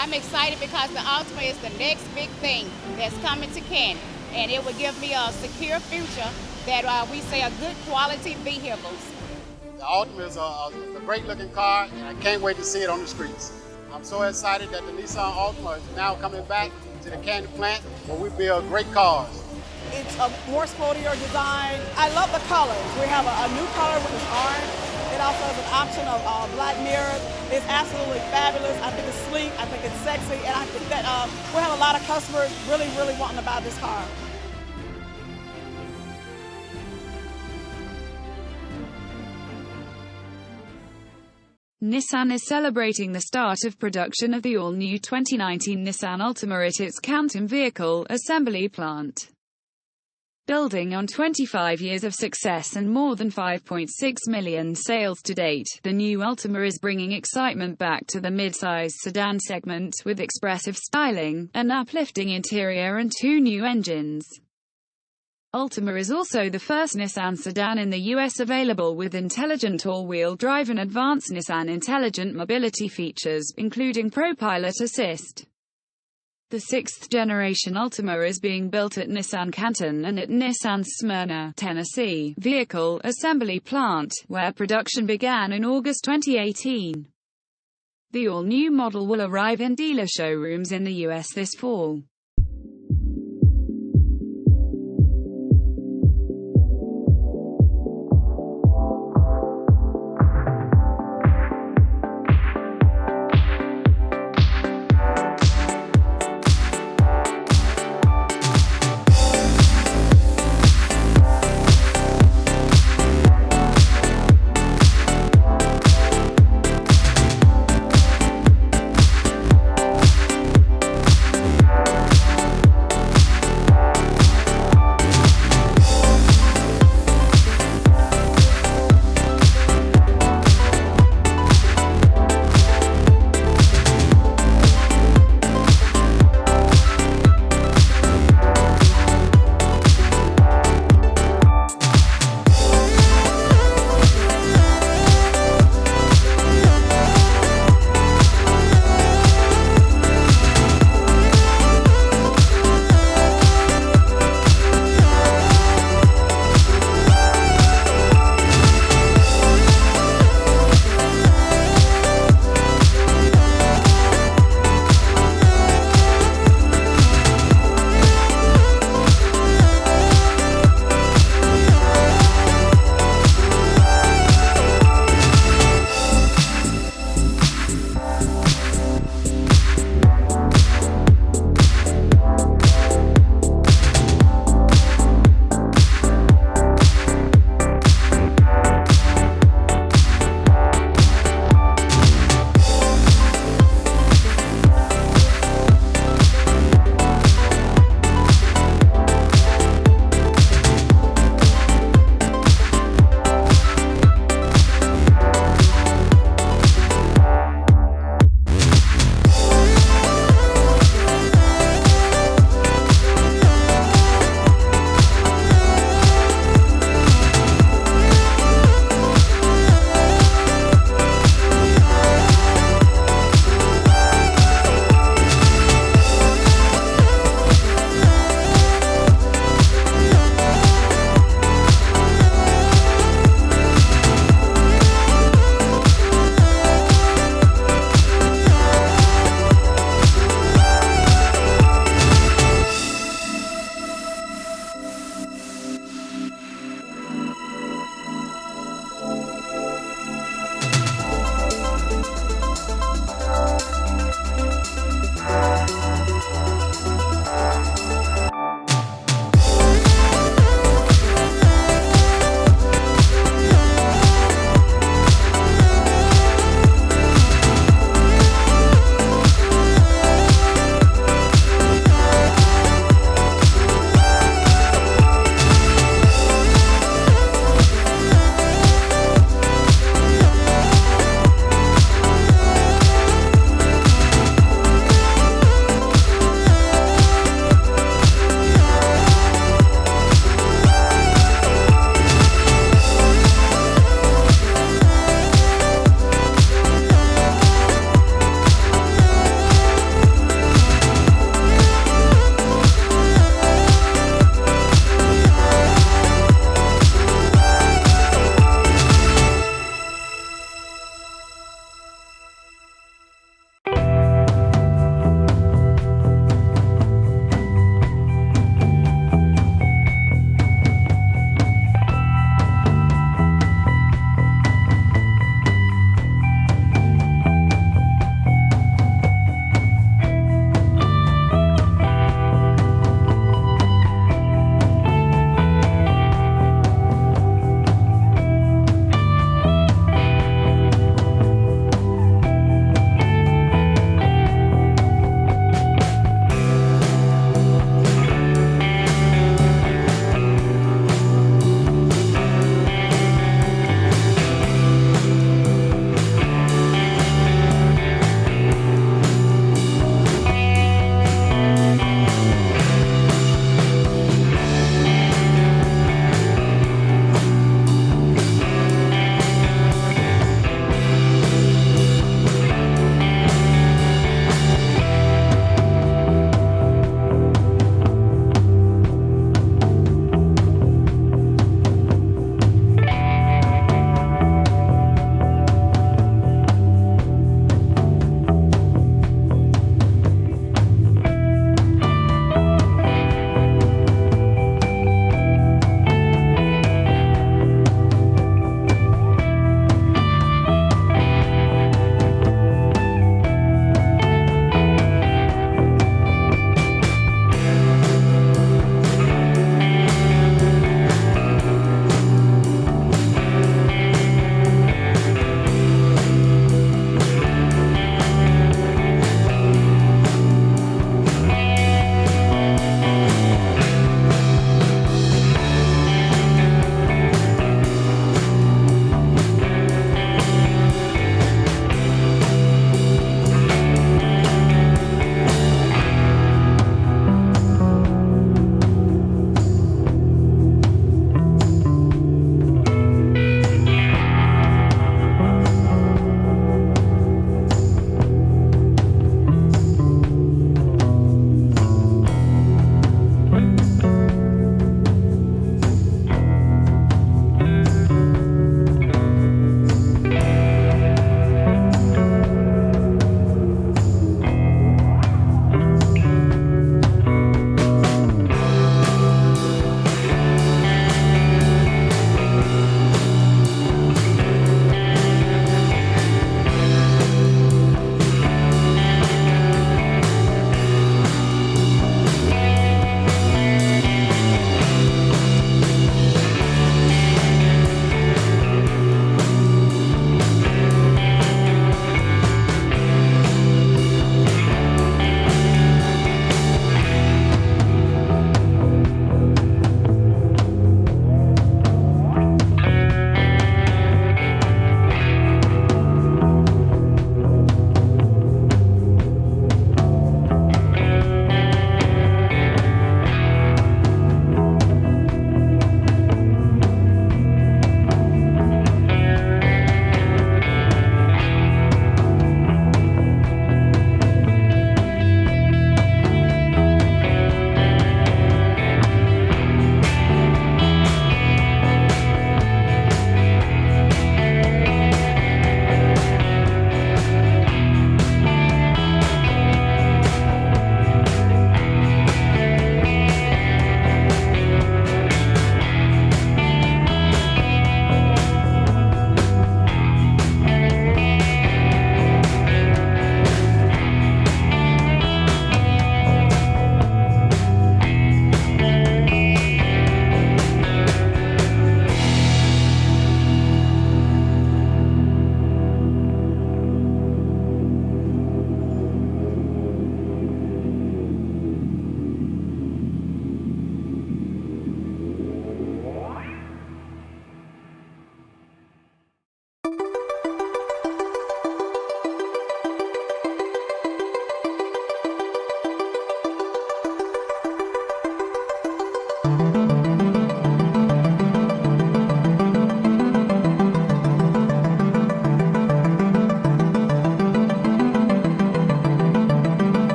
I'm excited because the Altima is the next big thing that's coming to Canton, and it will give me a secure future that we say a good quality vehicles. The Altima is a great looking car, and I can't wait to see it on the streets. I'm so excited that the Nissan Altima is now coming back to the Canton plant where we build great cars. It's a more sportier design. I love the colors. We have a new color which is orange. It also has an option of black mirrors. It's absolutely fabulous. I think it's sleek, I think it's sexy, and I think that we have a lot of customers really wanting to buy this car. Nissan is celebrating the start of production of the all-new 2019 Nissan Altima at its Canton Vehicle Assembly Plant. Building on 25 years of success and more than 5.6 million sales to date, the new Altima is bringing excitement back to the mid-size sedan segment with expressive styling, an uplifting interior and 2 new engines. Altima is also the first Nissan sedan in the US available with intelligent all-wheel drive and advanced Nissan Intelligent Mobility features, including ProPILOT Assist. The 6th-generation Altima is being built at Nissan Canton and at Nissan's Smyrna, Tennessee, Vehicle Assembly Plant, where production began in August 2018. The all-new model will arrive in dealer showrooms in the US this fall.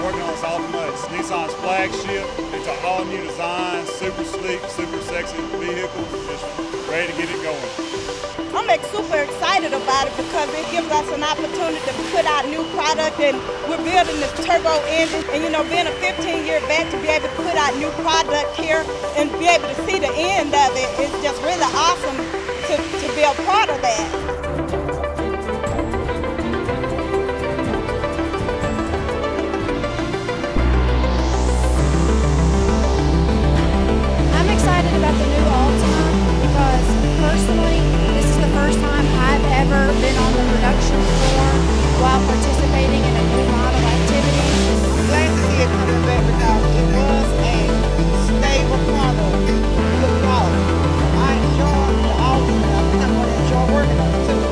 working on this Altima. It's Nissan's flagship. It's an all-new design, super sleek, super sexy vehicle. Just ready to get it going. I'm super excited about it because it gives us an opportunity to put out new product, and we're building this turbo engine. And you know, being a 15-year vet, to be able to put out new product here and be able to see the end of it is just really awesome to be a part of that. I'm excited about the new Altima because personally, this is the first time I've ever been on the production floor while participating in a new model activity. I'm glad to see it coming back because it was a stable product, good quality. I enjoy the Altima. I think I'm going to enjoy working on it too.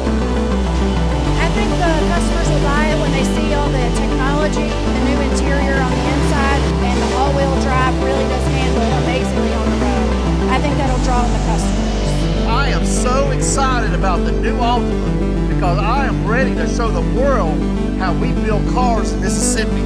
I think the customers will buy it when they see all the technology, the new interior on the inside, and the all-wheel drive really does handle amazingly on the road. I think that'll draw in the customers. I am so excited about the new Altima because I am ready to show the world how we build cars in Mississippi.